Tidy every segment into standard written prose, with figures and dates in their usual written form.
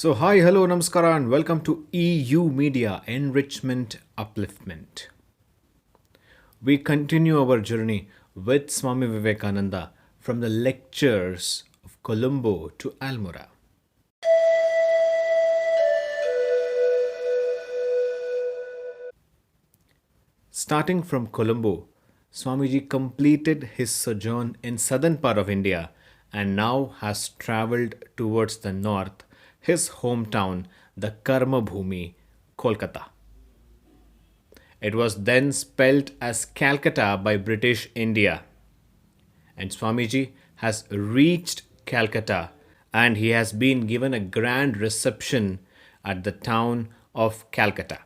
Hi, hello, namaskara, and welcome to EU Media Enrichment Upliftment. We continue our journey with Swami Vivekananda from the lectures of Colombo to Almora. Starting from Colombo, Swamiji completed his sojourn in southern part of India and now has travelled towards the north, his hometown, the Karma Bhumi, Kolkata. It was then spelt as Calcutta by British India. And Swamiji has reached Calcutta and he has been given a grand reception at the town of Calcutta.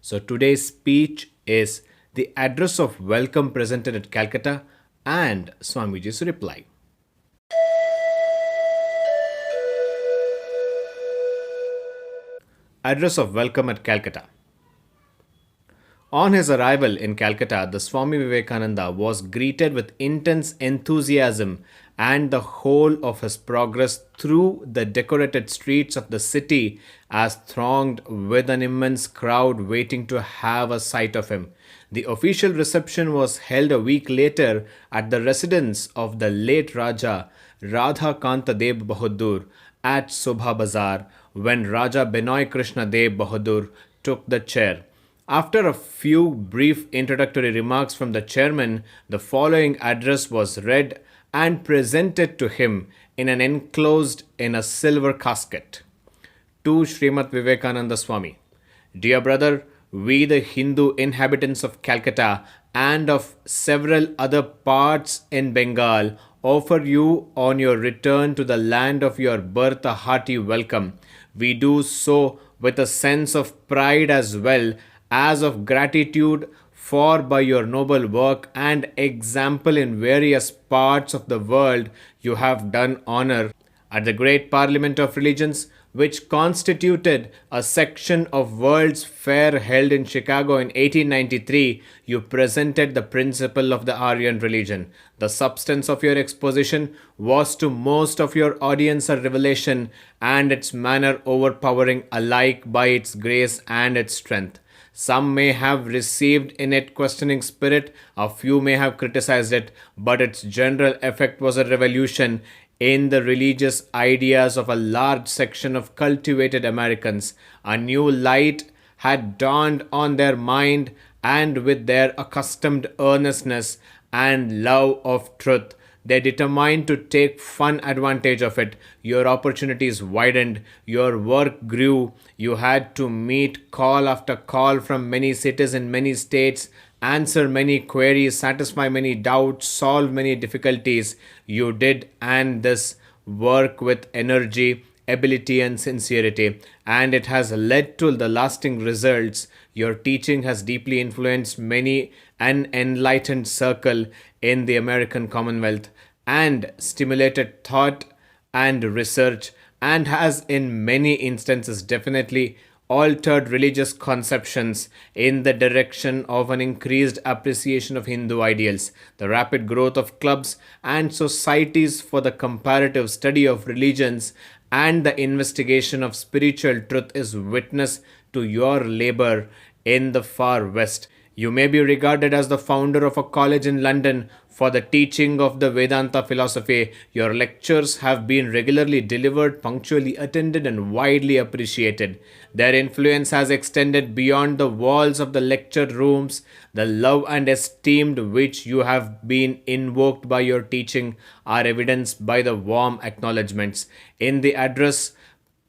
So today's speech is the address of welcome presented at Calcutta and Swamiji's reply. Address of welcome at Calcutta. On his arrival in Calcutta, the Swami Vivekananda was greeted with intense enthusiasm, and the whole of his progress through the decorated streets of the city as thronged with an immense crowd waiting to have a sight of him. The official reception was held a week later at the residence of the late Raja Radha Kanta Deb Bahadur at Sobha Bazar when Raja Benoy Krishna Deb Bahadur took the chair. After a few brief introductory remarks from the chairman, the following address was read and presented to him in an enclosed in a silver casket. To Srimat Vivekananda Swami. Dear brother, we the Hindu inhabitants of Calcutta and of several other parts in Bengal offer you on your return to the land of your birth a hearty welcome. We do so with a sense of pride as well as of gratitude, for by your noble work and example in various parts of the world you have done honor at the great Parliament of Religions, which constituted a section of World's Fair held in Chicago in 1893. You presented the principle of the Aryan religion. The substance of your exposition was to most of your audience a revelation, and its manner overpowering alike by its grace and its strength. Some may have received in it questioning spirit, a few may have criticized it, but its general effect was a revolution in the religious ideas of a large section of cultivated Americans. A new light had dawned on their mind, and with their accustomed earnestness and love of truth, they determined to take full advantage of it. Your opportunities widened, your work grew, you had to meet call after call from many cities in many states, answer many queries, satisfy many doubts, solve many difficulties. You did, and this work with energy, ability, and sincerity, and it has led to the lasting results. Your teaching has deeply influenced many an enlightened circle in the American Commonwealth and stimulated thought and research, and has in many instances definitely altered religious conceptions in the direction of an increased appreciation of Hindu ideals. The rapid growth of clubs and societies for the comparative study of religions and the investigation of spiritual truth is witness to your labor in the far west. You may be regarded as the founder of a college in London for the teaching of the Vedanta philosophy. Your lectures have been regularly delivered, punctually attended, and widely appreciated. Their influence has extended beyond the walls of the lecture rooms. The love and esteem which you have been invoked by your teaching are evidenced by the warm acknowledgements in the address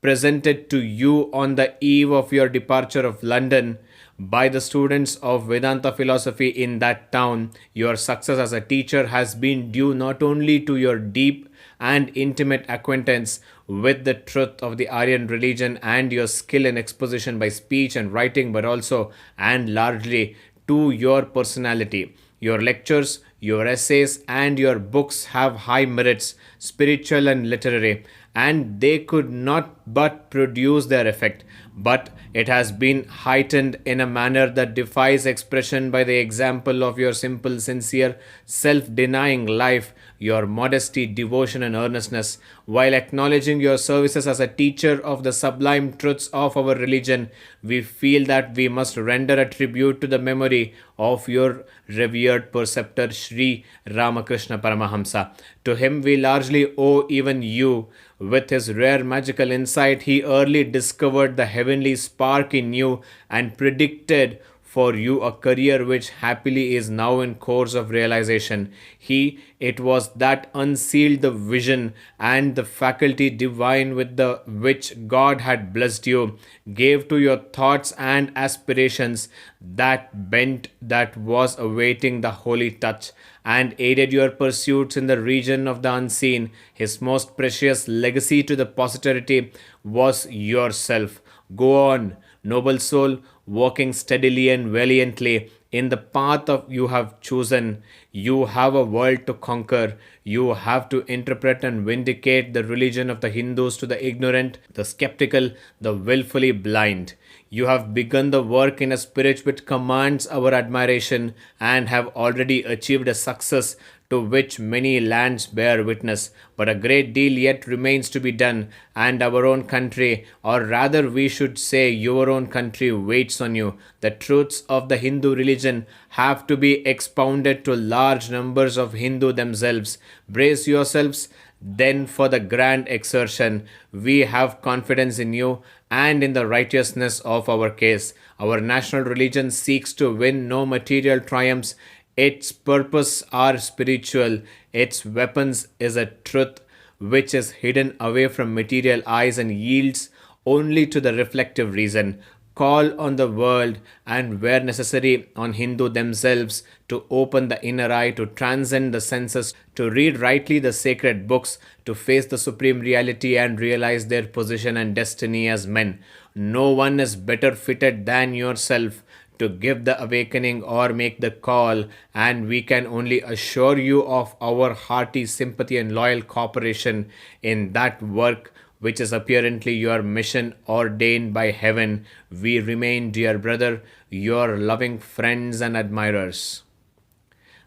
presented to you on the eve of your departure of London by the students of Vedanta philosophy in that town. Your success as a teacher has been due not only to your deep and intimate acquaintance with the truth of the Aryan religion and your skill in exposition by speech and writing, but also and largely to your personality. Your lectures, your essays, and your books have high merits, spiritual and literary, and they could not but produce their effect. but it has been heightened in a manner that defies expression by the example of your simple, sincere, self denying life, your modesty, devotion, and earnestness. While acknowledging your services as a teacher of the sublime truths of our religion, we feel that we must render a tribute to the memory of your revered preceptor Sri Ramakrishna Paramahamsa. To him we largely owe even you. With his rare magical insight, he early discovered the heavenly spark in you and predicted for you a career which happily is now in course of realization. It was that unsealed the vision and the faculty divine with the which God had blessed you, gave to your thoughts and aspirations that bent that was awaiting the holy touch, and aided your pursuits in the region of the unseen. His most precious legacy to the posterity was yourself. Go on, noble soul, walking steadily and valiantly in the path of you have chosen. You have a world to conquer. You have to interpret and vindicate the religion of the Hindus to the ignorant, the skeptical, the willfully blind. You have begun the work in a spirit which commands our admiration and have already achieved a success to which many lands bear witness. But a great deal yet remains to be done, and our own country, or rather we should say your own country, waits on you. The truths of the Hindu religion have to be expounded to large numbers of Hindu themselves. Brace yourselves then for the grand exertion. We have confidence in you and in the righteousness of our case. Our national religion seeks to win no material triumphs. Its purpose are spiritual. Its weapons is a truth which is hidden away from material eyes and yields only to the reflective reason. Call on the world and, where necessary, on Hindu themselves to open the inner eye, to transcend the senses, to read rightly the sacred books, to face the supreme reality and realize their position and destiny as men. No one is better fitted than yourself to give the awakening or make the call, and we can only assure you of our hearty sympathy and loyal cooperation in that work which is apparently your mission ordained by heaven. We remain, dear brother, your loving friends and admirers.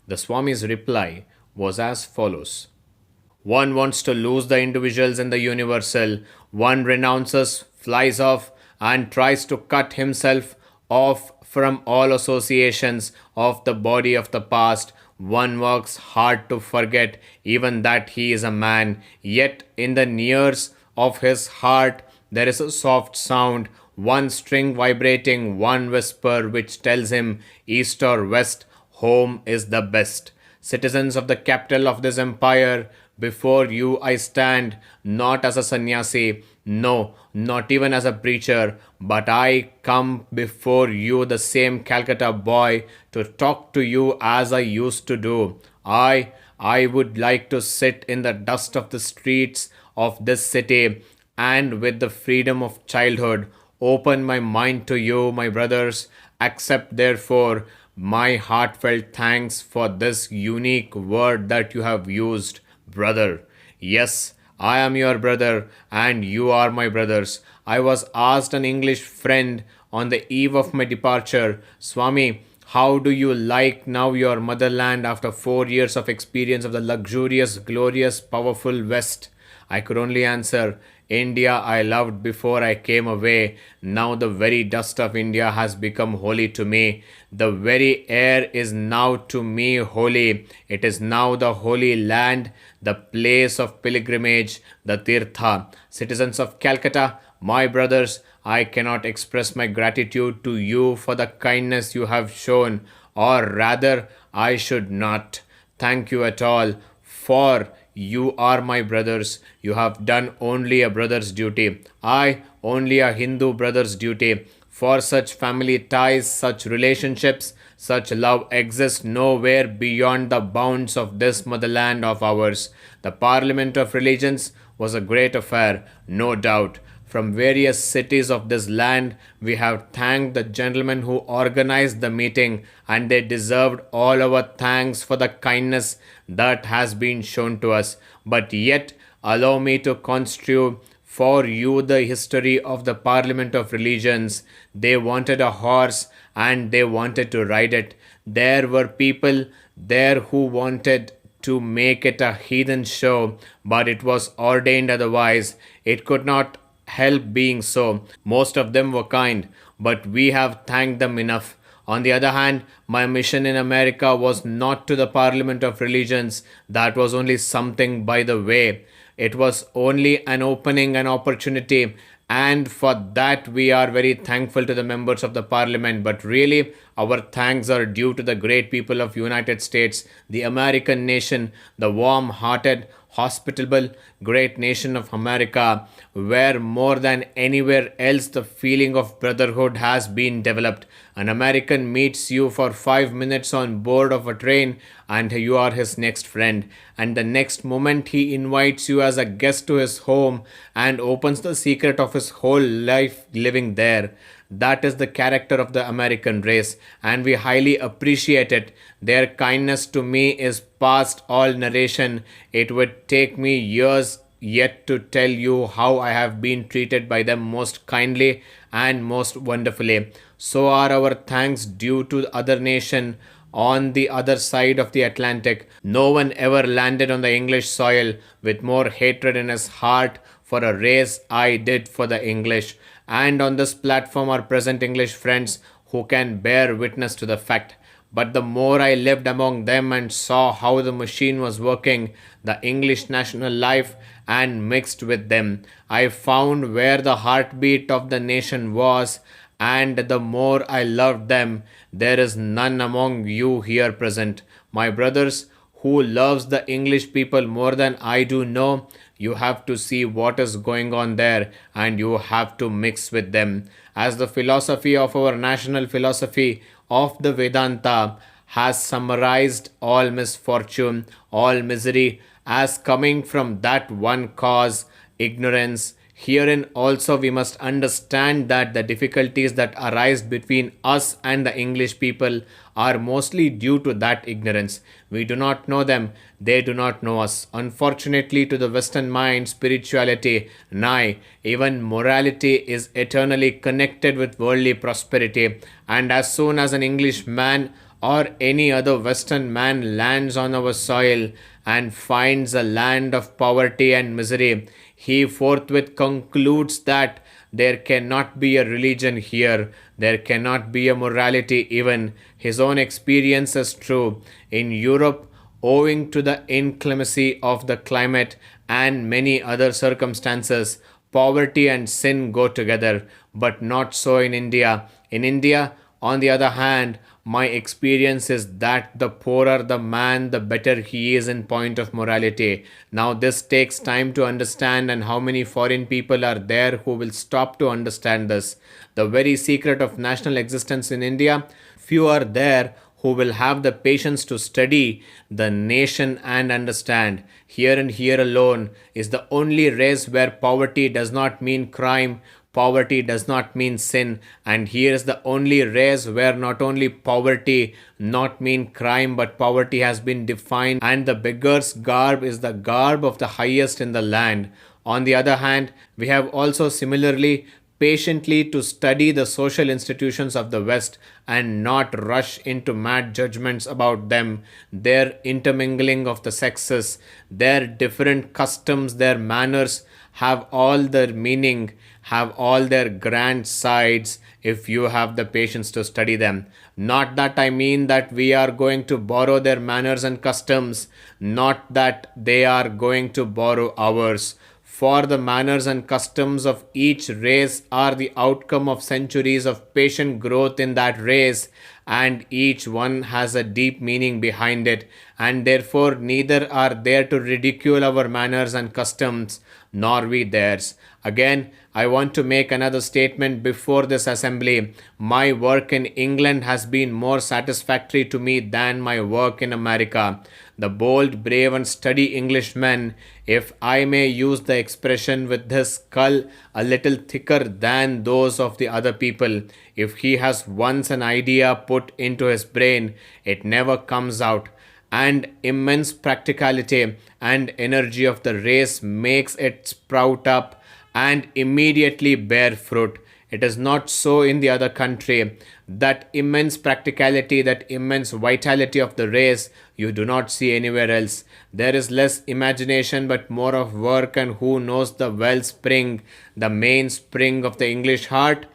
The Swami's reply was as follows. One wants to lose the individuals in the universal. One renounces, flies off, and tries to cut himself off from all associations of the body of the past. One works hard to forget even that he is a man, yet in the ears of his heart there is a soft sound, one string vibrating, one whisper which tells him east or west, home is the best. Citizens of the capital of this empire, before you I stand, not as a sannyasi, no, not even as a preacher, but I come before you the same Calcutta boy to talk to you as I used to do. I would like to sit in the dust of the streets of this city and with the freedom of childhood open my mind to you, my brothers. Accept therefore my heartfelt thanks for this unique word that you have used, brother. Yes, I am your brother and you are my brothers. I was asked an English friend on the eve of my departure, Swami, how do you like now your motherland after 4 years of experience of the luxurious, glorious, powerful West? I could only answer, India I loved before I came away. Now the very dust of India has become holy to me. The very air is now to me holy. It is now the holy land, the place of pilgrimage, the Tirtha. Citizens of Calcutta, my brothers, I cannot express my gratitude to you for the kindness you have shown, or rather, I should not thank you at all, for you are my brothers. You have done only a brother's duty. I only a Hindu brother's duty. For such family ties, such relationships, such love exists nowhere beyond the bounds of this motherland of ours. The Parliament of Religions was a great affair, no doubt. From various cities of this land, we have thanked the gentlemen who organized the meeting, and they deserved all our thanks for the kindness that has been shown to us. But yet, allow me to construe For you, the history of the Parliament of Religions, they wanted a horse and they wanted to ride it. There were people there who wanted to make it a heathen show, but it was ordained otherwise. It could not help being so. Most of them were kind, but we have thanked them enough. On the other hand, my mission in America was not to the Parliament of Religions. That was only something by the way. It was only an opening, an opportunity, and for that we are very thankful to the members of the parliament. But really, our thanks are due to the great people of United States, the American nation, the warm-hearted, hospitable, great nation of America, where more than anywhere else the feeling of brotherhood has been developed. An American meets you for 5 minutes on board of a train and you are his next friend. And the next moment he invites you as a guest to his home and opens the secret of his whole life living there. That is the character of the American race, and we highly appreciate it. Their kindness to me is past all narration. It would take me years yet to tell you how I have been treated by them most kindly and most wonderfully. So are our thanks due to the other nation on the other side of the Atlantic. No one ever landed on the English soil with more hatred in his heart for a race I did for the English. And on this platform are present English friends who can bear witness to the fact. But the more I lived among them and saw how the machine was working, the English national life, and mixed with them, I found where the heartbeat of the nation was, and the more I loved them. There is none among you here present, my brothers, who loves the English people more than I do know. You have to see what is going on there and you have to mix with them. As the philosophy of our national philosophy of the Vedanta has summarized all misfortune, all misery as coming from that one cause, ignorance. Herein also we must understand that the difficulties that arise between us and the English people are mostly due to that ignorance. We do not know them, they do not know us. Unfortunately, to the Western mind, spirituality, nay, even morality is eternally connected with worldly prosperity. And as soon as an Englishman or any other Western man lands on our soil and finds a land of poverty and misery, he forthwith concludes that there cannot be a religion here, there cannot be a morality even. His own experience is true. In Europe, owing to the inclemency of the climate and many other circumstances, poverty and sin go together, but not so in India. In India, on the other hand, my experience is that the poorer the man, the better he is in point of morality. Now, this takes time to understand, and how many foreign people are there who will stop to understand this? The very secret of national existence in India, few are there who will have the patience to study the nation and understand. Here and here alone is the only race where poverty does not mean crime, poverty does not mean sin, and here is the only race where not only poverty not mean crime, but poverty has been defined and the beggar's garb is the garb of the highest in the land. On the other hand, we have also similarly patiently to study the social institutions of the West and not rush into mad judgments about them, their intermingling of the sexes, their different customs, their manners have all their meaning, have all their grand sides if you have the patience to study them. Not that I mean that we are going to borrow their manners and customs, not that they are going to borrow ours. For the manners and customs of each race are the outcome of centuries of patient growth in that race, and each one has a deep meaning behind it, and therefore neither are there to ridicule our manners and customs, nor we theirs. Again, I want to make another statement before this assembly. My work in England has been more satisfactory to me than my work in America. The bold, brave, and steady Englishman, if I may use the expression, with his skull a little thicker than those of the other people, if he has once an idea put into his brain, it never comes out. And immense practicality and energy of the race makes it sprout up and immediately bear fruit. It is not so in the other country. That immense practicality, that immense vitality of the race, you do not see anywhere else. There is less imagination but more of work, and who knows the wellspring, the main spring of the English heart?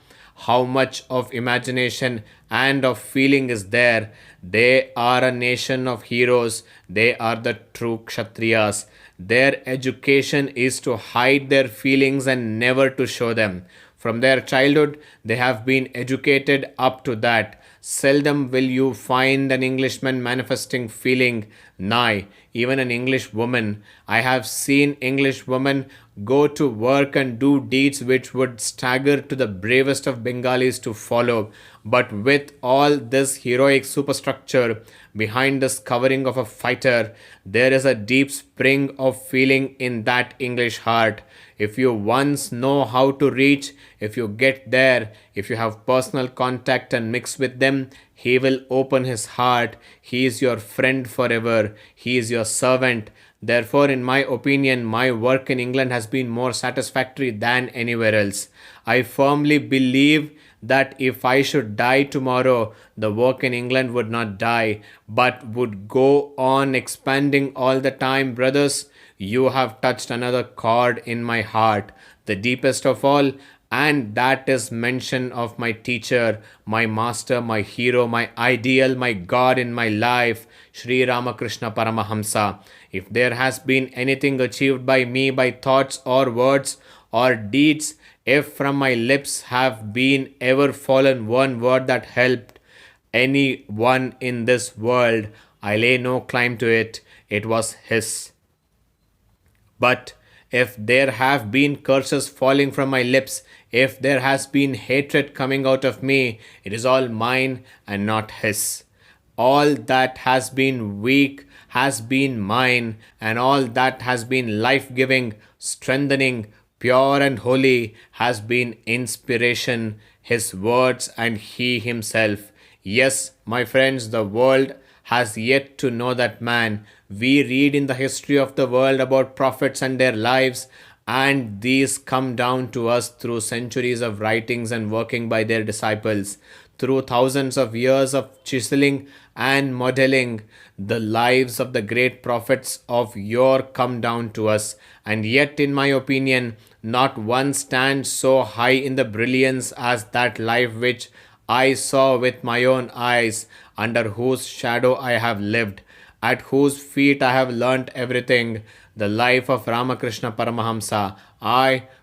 How much of imagination and of feeling is there? They are a nation of heroes. They are the true Kshatriyas. Their education is to hide their feelings and never to show them. From their childhood, they have been educated up to that. Seldom will you find an Englishman manifesting feeling, nay, even an English woman. I have seen English women go to work and do deeds which would stagger to the bravest of Bengalis to follow. But with all this heroic superstructure, behind this covering of a fighter, there is a deep spring of feeling in that English heart. If you once know how to reach, if you get there, if you have personal contact and mix with them, he will open his heart. He is your friend forever. He is your servant. Therefore, in my opinion, my work in England has been more satisfactory than anywhere else. I firmly believe that if I should die tomorrow, the work in England would not die, but would go on expanding all the time. Brothers, you have touched another chord in my heart, the deepest of all, and that is mention of my teacher, my master, my hero, my ideal, my God in my life, Sri Ramakrishna Paramahamsa. If there has been anything achieved by me by thoughts or words or deeds, if from my lips have been ever fallen one word that helped any one in this world, I lay no claim to it. It was his. But if there have been curses falling from my lips, if there has been hatred coming out of me, it is all mine and not his. All that has been weak has been mine, and all that has been life giving, strengthening, pure and holy has been inspiration, his words and he himself. Yes, my friends, the world has yet to know that man. We read in the history of the world about prophets and their lives, and these come down to us through centuries of writings and working by their disciples, through thousands of years of chiseling and modeling. The lives of the great prophets of yore come down to us, and yet, in my opinion, not one stands so high in the brilliance as that life which I saw with my own eyes, under whose shadow I have lived, at whose feet I have learnt everything, the life of Ramakrishna Paramahamsa.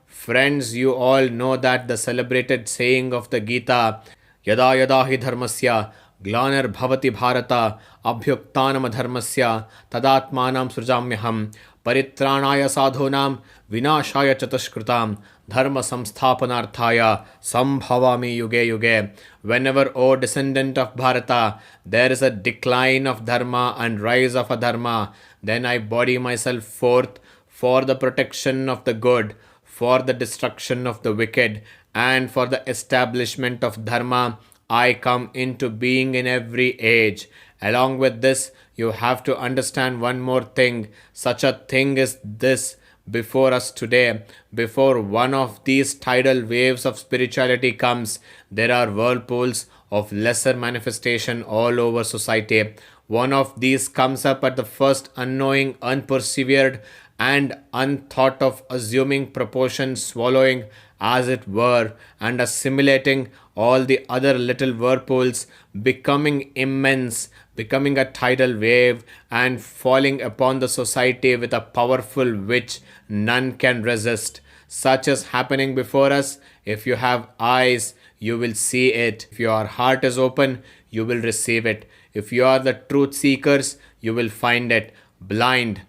Friends, you all know that the celebrated saying of the Gita, Yada yada hi dharmasya glanir bhavati bharata abhyuktanam adharmasya tadatmanam srujamyaham paritranaya sadhunam vinashaya chatushkrutam dharma samsthapanarthaya sambhavami yuge yuge. Whenever, O descendant of Bharata, there is a decline of dharma and rise of adharma, then I body myself forth for the protection of the good, for the destruction of the wicked, and for the establishment of dharma. I come into being in every age. Along with this, you have to understand one more thing. Such a thing is this before us today. Before one of these tidal waves of spirituality comes, there are whirlpools of lesser manifestation all over society. One of these comes up at the first unknowing, unpersevered, and unthought of, assuming proportion, swallowing, as it were, and assimilating all the other little whirlpools, becoming immense, becoming a tidal wave, and falling upon the society with a powerful which none can resist. Such is happening before us. If you have eyes, you will see it. If your heart is open, you will receive it. If you are the truth seekers, you will find it. Blind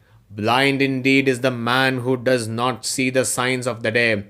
indeed is the man who does not see the signs of the day.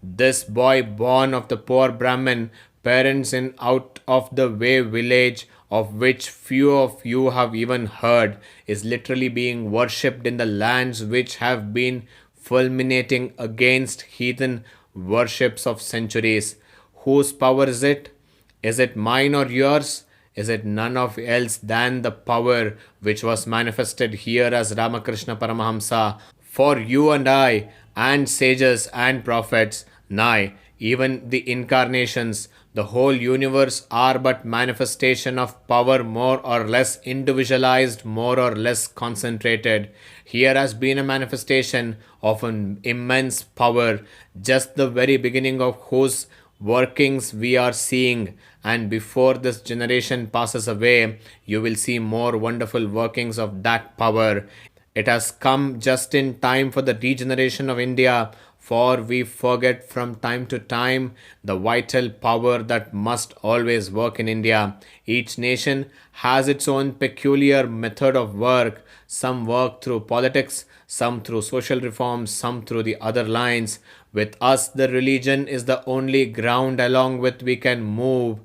This boy born of the poor Brahmin parents in out of the way village, of which few of you have even heard, is literally being worshipped in the lands which have been fulminating against heathen worships of centuries. Whose power is it? Is it mine or yours? Is it none of else than the power which was manifested here as Ramakrishna Paramahamsa? For you and I, and sages and prophets, nay, even the incarnations, the whole universe are but manifestation of power more or less individualized, more or less concentrated. Here has been a manifestation of an immense power, just the very beginning of whose workings we are seeing, and before this generation passes away, you will see more wonderful workings of that power. It has come just in time for the regeneration of India, for we forget from time to time the vital power that must always work in India. Each nation has its own peculiar method of work. Some work through politics, some through social reforms, some through the other lines. With us, the religion is the only ground along which we can move.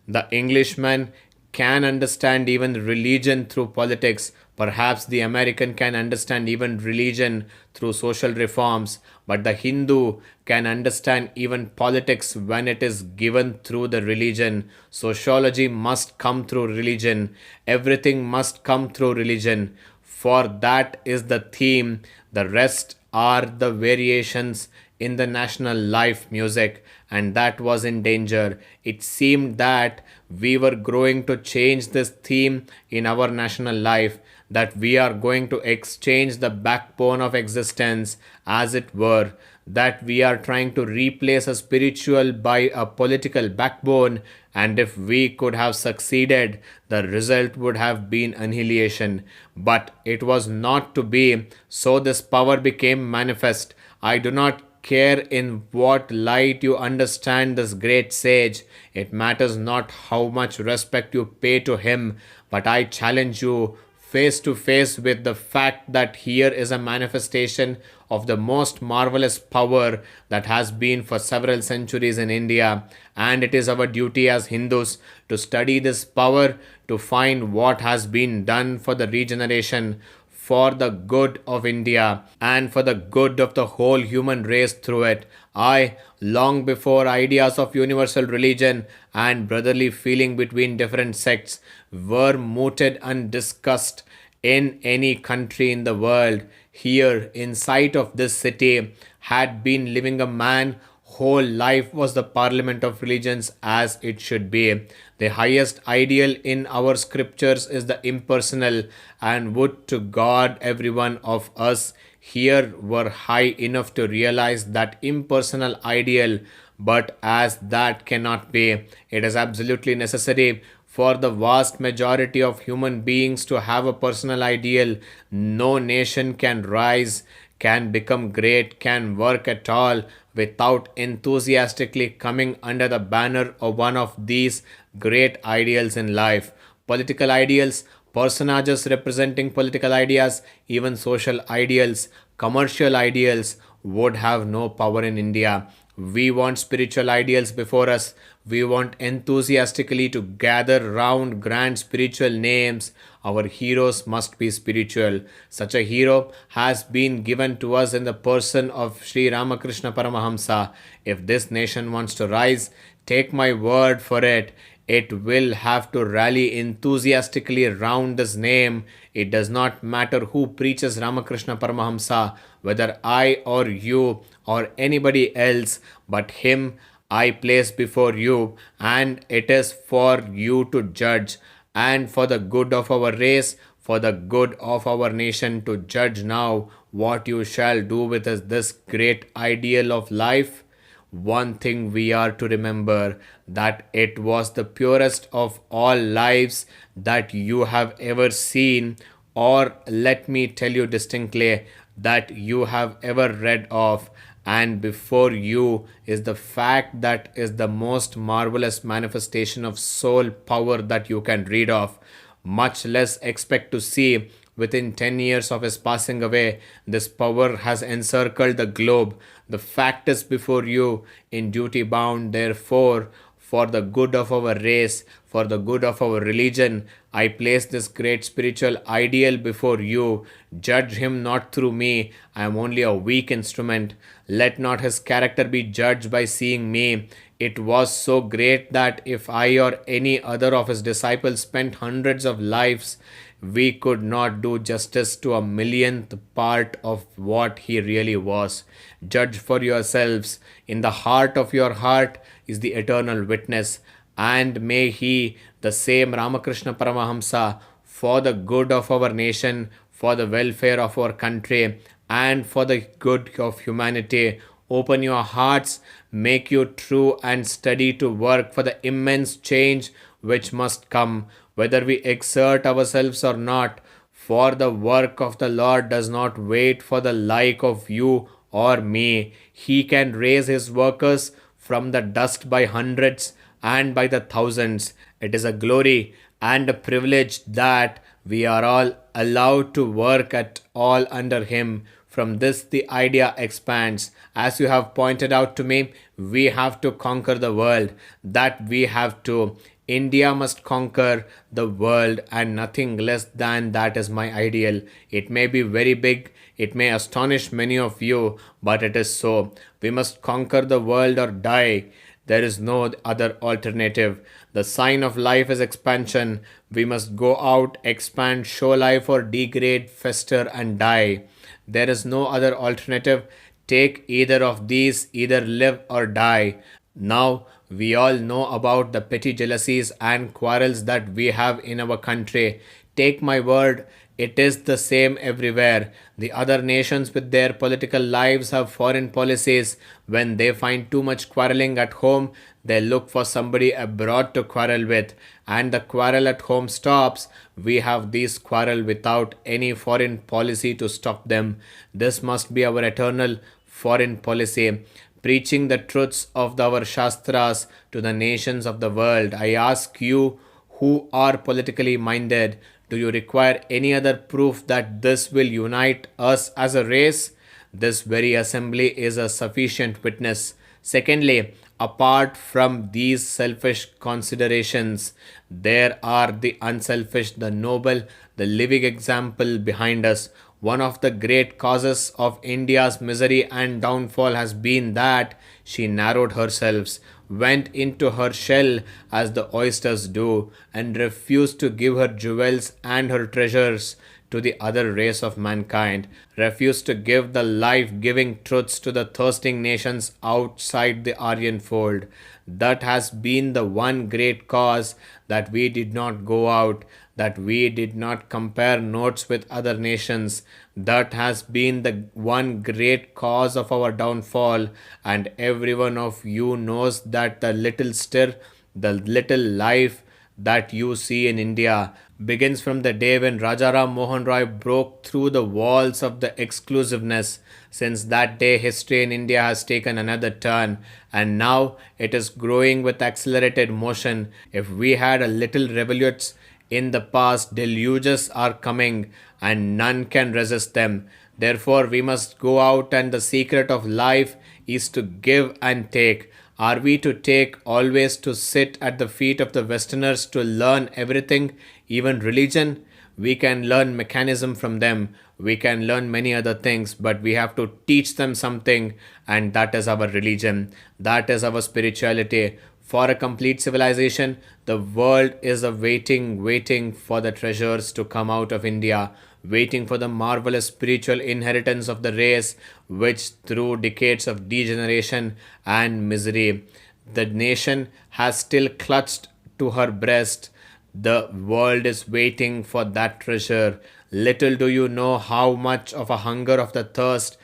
The Englishman can understand even religion through politics. Perhaps the American can understand even religion through social reforms. But the Hindu can understand even politics when it is given through the religion. Sociology must come through religion. Everything must come through religion. For that is the theme. The rest are the variations in the national life music, and that was in danger. It seemed that we were growing to change this theme in our national life, that we are going to exchange the backbone of existence, as it were, that we are trying to replace a spiritual by a political backbone, and if we could have succeeded, the result would have been annihilation. But it was not to be, so this power became manifest. I do not care in what light you understand this great sage. It matters not how much respect you pay to him, but I challenge you face to face with the fact that here is a manifestation of the most marvelous power that has been for several centuries in India, and it is our duty as Hindus to study this power, to find what has been done for the regeneration, for the good of India, and for the good of the whole human race through it. I, long before ideas of universal religion and brotherly feeling between different sects were mooted and discussed in any country in the world, here in sight of this city had been living a man whole life was the parliament of religions, as it should be. The highest ideal in our scriptures is the impersonal, and would to God every one of us here were high enough to realize that impersonal ideal. But as that cannot be, it is absolutely necessary for the vast majority of human beings to have a personal ideal. No nation can rise, can become great, can work at all without enthusiastically coming under the banner of one of these great ideals in life. Political ideals, personages representing political ideas, even social ideals, commercial ideals would have no power in India. We want spiritual ideals before us. We want enthusiastically to gather round grand spiritual names. Our heroes must be spiritual. Such a hero has been given to us in the person of Sri Ramakrishna Paramahamsa. If this nation wants to rise, take my word for it, it will have to rally enthusiastically round this name. It does not matter who preaches Ramakrishna Paramahamsa, whether I or you or anybody else, but him I place before you, and it is for you to judge, and for the good of our race, for the good of our nation, to judge now what you shall do with this great ideal of life. One thing we are to remember, that it was the purest of all lives that you have ever seen, or let me tell you distinctly, that you have ever read of. And before you is the fact that is the most marvelous manifestation of soul power that you can read of. Much less expect to see within 10 years of his passing away. This power has encircled the globe. The fact is before you, in duty bound, therefore, for the good of our race, for the good of our religion, I place this great spiritual ideal before you. Judge him not through me. I am only a weak instrument. Let not his character be judged by seeing me. It was so great that if I or any other of his disciples spent hundreds of lives we could not do justice to a millionth part of what he really was. Judge for yourselves. In the heart of your heart is the eternal witness, and may he, the same Ramakrishna Paramahamsa, for the good of our nation, for the welfare of our country, and for the good of humanity, open your hearts, make you true and steady to work for the immense change which must come, whether we exert ourselves or not. For the work of the Lord does not wait for the like of you or me. He can raise his workers from the dust by hundreds and by the thousands. It is a glory and a privilege that we are all allowed to work at all under him. From this, the idea expands. As you have pointed out to me, we have to conquer the world. That we have to. India must conquer the world, and nothing less than that is my ideal. It may be very big, it may astonish many of you, but it is so. We must conquer the world or die. There is no other alternative. The sign of life is expansion. We must go out, expand, show life, or degrade, fester, and die. There is no other alternative. Take either of these, either live or die. Now, we all know about the petty jealousies and quarrels that we have in our country. Take my word, it is the same everywhere. The other nations with their political lives have foreign policies. When they find too much quarreling at home, they look for somebody abroad to quarrel with. And the quarrel at home stops. We have these quarrel without any foreign policy to stop them. This must be our eternal foreign policy, preaching the truths of our Shastras to the nations of the world. I ask you who are politically minded, do you require any other proof that this will unite us as a race? This very assembly is a sufficient witness. Secondly, apart from these selfish considerations, there are the unselfish, the noble, the living example behind us. One of the great causes of India's misery and downfall has been that she narrowed herself, went into her shell as the oysters do, and refused to give her jewels and her treasures to the other race of mankind, refused to give the life giving truths to the thirsting nations outside the Aryan fold. That has been the one great cause that we did not go out, that we did not compare notes with other nations. That has been the one great cause of our downfall, and every one of you knows that the little stir, the little life that you see in India begins from the day when Rajaram Mohan Roy broke through the walls of the exclusiveness. Since that day, history in India has taken another turn, and now it is growing with accelerated motion. If we had a little revolutes in the past, deluges are coming, and none can resist them. Therefore, we must go out, and the secret of life is to give and take. Are we to take always to sit at the feet of the Westerners to learn everything, even religion? We can learn mechanism from them. We can learn many other things, but we have to teach them something, and that is our religion. That is our spirituality. For a complete civilization, the world is waiting for the treasures to come out of India, waiting for the marvelous spiritual inheritance of the race, which through decades of degeneration and misery, the nation has still clutched to her breast. The world is waiting for that treasure. Little do you know how much of a hunger of the thirst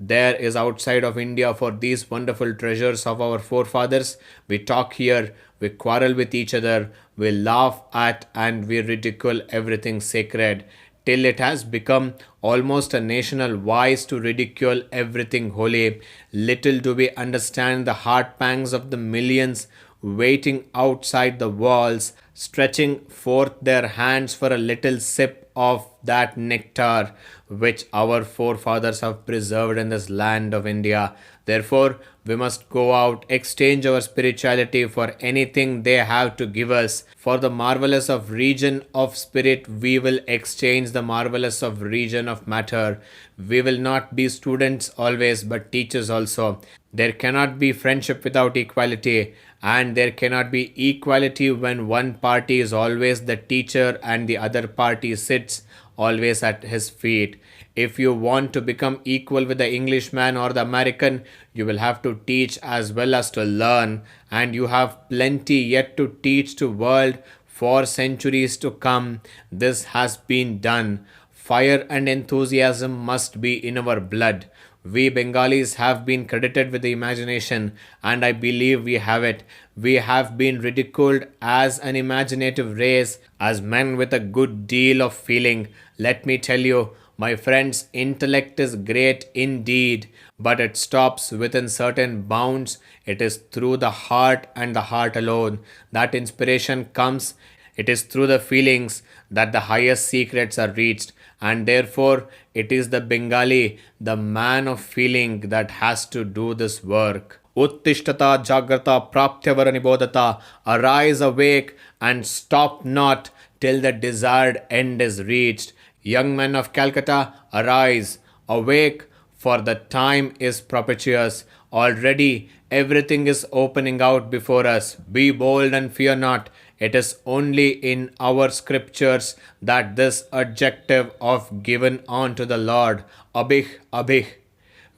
there is outside of India for these wonderful treasures of our forefathers. We talk here, we quarrel with each other, we laugh at and we ridicule everything sacred, till it has become almost a national vice to ridicule everything holy. Little do we understand the heart pangs of the millions waiting outside the walls, stretching forth their hands for a little sip of that nectar which our forefathers have preserved in this land of India. Therefore, we must go out, exchange our spirituality for anything they have to give us. For the marvelous of region of spirit, we will exchange the marvelous of region of matter. We will not be students always, but teachers also. There cannot be friendship without equality, and there cannot be equality when one party is always the teacher and the other party sits always at his feet. If you want to become equal with the Englishman or the American, you will have to teach as well as to learn, and you have plenty yet to teach to world for centuries to come. This has been done. Fire and enthusiasm must be in our blood. We Bengalis have been credited with the imagination, and I believe we have it. We have been ridiculed as an imaginative race, as men with a good deal of feeling. Let me tell you, my friends, intellect is great indeed, but it stops within certain bounds. It is through the heart and the heart alone that inspiration comes. It is through the feelings that the highest secrets are reached, and therefore it is the Bengali, the man of feeling, that has to do this work. Uttishtata Jagrata Praptyavara Nibodhata. Arise, awake, and stop not till the desired end is reached. Young men of Calcutta, arise, awake, for the time is propitious. Already everything is opening out before us. Be bold and fear not. It is only in our scriptures that this adjective of given unto the Lord, Abih, Abih.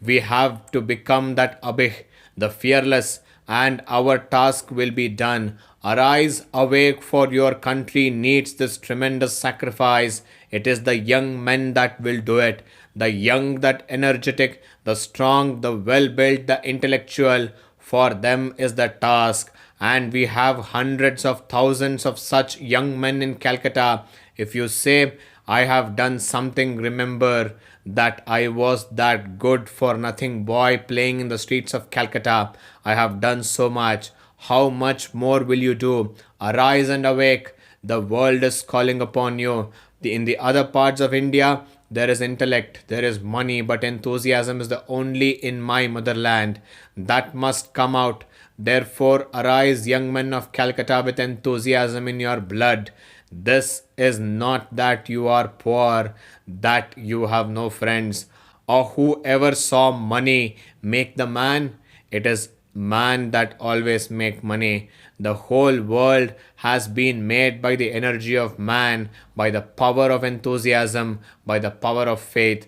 We have to become that Abih, the fearless, and our task will be done. Arise, awake, for your country needs this tremendous sacrifice. It is the young men that will do it. The young, that energetic, the strong, the well built, the intellectual. For them is the task. And we have hundreds of thousands of such young men in Calcutta. If you say, I have done something, remember that I was that good for nothing boy playing in the streets of Calcutta. I have done so much. How much more will you do? Arise and awake. The world is calling upon you. In the other parts of India, there is intellect, there is money, but enthusiasm is the only in my motherland. That must come out. Therefore, arise, young men of Calcutta, with enthusiasm in your blood. This is not that you are poor, that you have no friends, or whoever saw money make the man. It is man that always make money. The whole world has been made by the energy of man, by the power of enthusiasm, by the power of faith.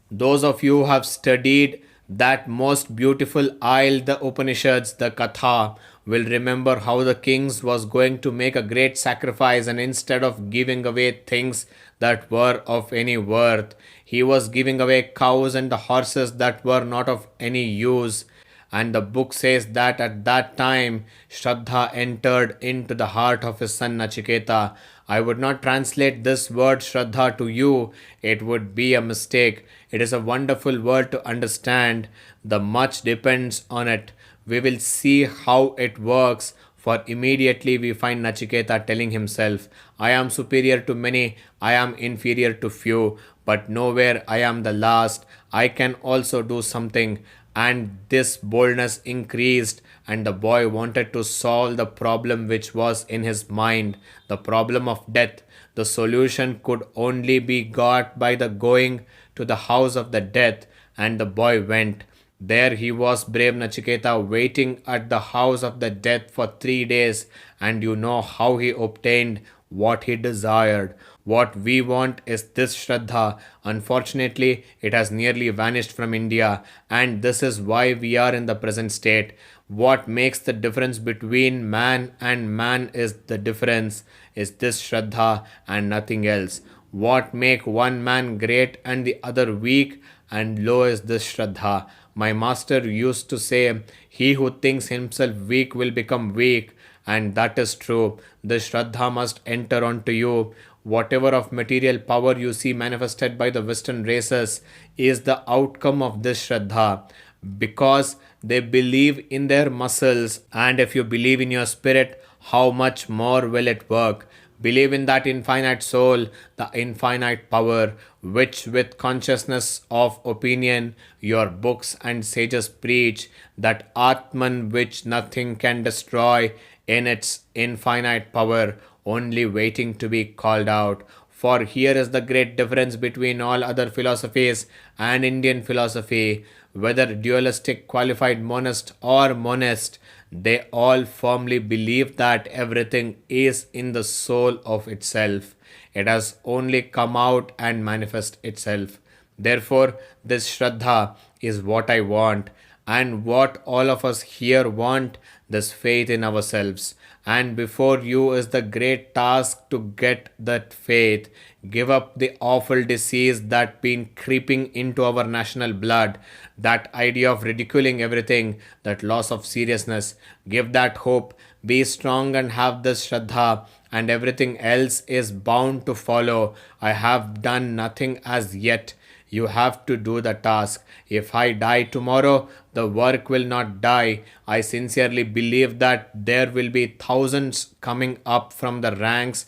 Those of you who have studied that most beautiful isle, the Upanishads, the Katha, will remember how the kings was going to make a great sacrifice, and instead of giving away things that were of any worth, he was giving away cows and the horses that were not of any use. And the book says that at that time Shraddha entered into the heart of his son Nachiketa. I would not translate this word Shraddha to you, it would be a mistake. It is a wonderful word to understand. The much depends on it. We will see how it works, for immediately we find Nachiketa telling himself, I am superior to many, I am inferior to few, but nowhere I am the last. I can also do something. And this boldness increased, and the boy wanted to solve the problem which was in his mind, the problem of death. The solution could only be got by the going to the house of the death, and the boy went. There he was, brave Nachiketa, waiting at the house of the death for 3 days, and you know how he obtained what he desired. What we want is this Shraddha. Unfortunately, it has nearly vanished from India, and this is why we are in the present state. What makes the difference between man and man is the difference is this Shraddha and nothing else. What make one man great and the other weak and low is this Shraddha. My master used to say, he who thinks himself weak will become weak, and that is true. The Shraddha must enter onto you. Whatever of material power you see manifested by the Western races is the outcome of this Shraddha, because they believe in their muscles, and if you believe in your spirit, how much more will it work? Believe in that infinite soul, the infinite power, which with consciousness of opinion your books and sages preach, that Atman which nothing can destroy in its infinite power, only waiting to be called out. For here is the great difference between all other philosophies and Indian philosophy, whether dualistic, qualified monist, or monist, they all firmly believe that everything is in the soul of itself. It has only come out and manifest itself. Therefore, this Shraddha is what I want, and what all of us here want, this faith in ourselves. And before you is the great task to get that faith. Give up the awful disease that been creeping into our national blood, that idea of ridiculing everything, that loss of seriousness. Give that hope, be strong and have this Shraddha, and everything else is bound to follow. I have done nothing as yet. You have to do the task. If I die tomorrow, the work will not die. I sincerely believe that there will be thousands coming up from the ranks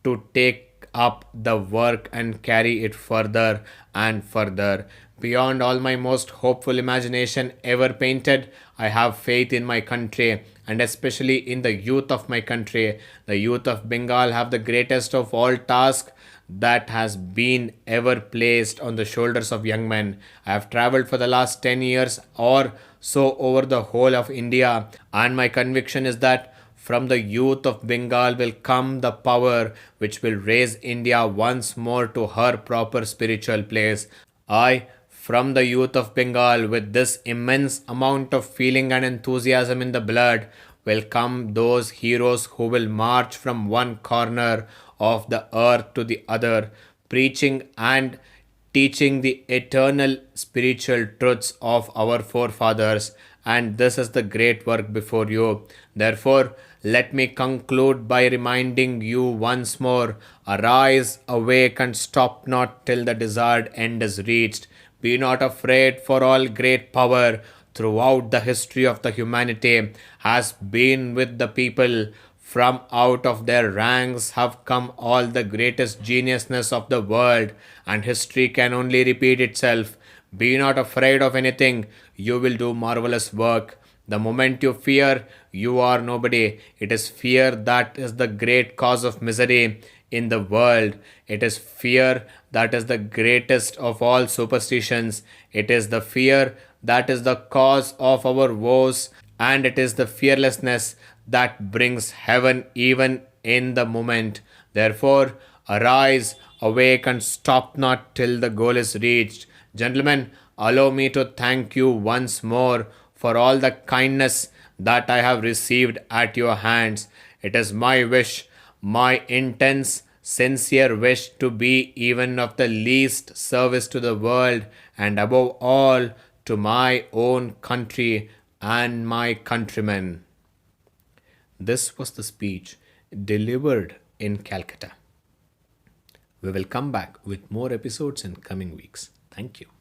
to take up the work and carry it further and further. Beyond all my most hopeful imagination ever painted, I have faith in my country, and especially in the youth of my country. The youth of Bengal have the greatest of all tasks that has been ever placed on the shoulders of young men. I have traveled for the last 10 years or so over the whole of India, and my conviction is that from the youth of Bengal will come the power which will raise India once more to her proper spiritual place. I, from the youth of Bengal, with this immense amount of feeling and enthusiasm in the blood, will come those heroes who will march from one corner of the earth to the other, preaching and teaching the eternal spiritual truths of our forefathers. And this is the great work before you. Therefore, let me conclude by reminding you once more, arise, awake, and stop not till the desired end is reached. Be not afraid, for all great power throughout the history of the humanity has been with the people. From out of their ranks have come all the greatest geniusness of the world, and history can only repeat itself. Be not afraid of anything, you will do marvelous work. The moment you fear, you are nobody. It is fear that is the great cause of misery in the world. It is fear that is the greatest of all superstitions. It is the fear that is the cause of our woes, and it is the fearlessness that brings heaven even in the moment. Therefore, arise, awake, and stop not till the goal is reached. Gentlemen, allow me to thank you once more for all the kindness that I have received at your hands. It is my wish, my intense, sincere wish to be even of the least service to the world, and above all to my own country and my countrymen. This was the speech delivered in Calcutta. We will come back with more episodes in coming weeks. Thank you.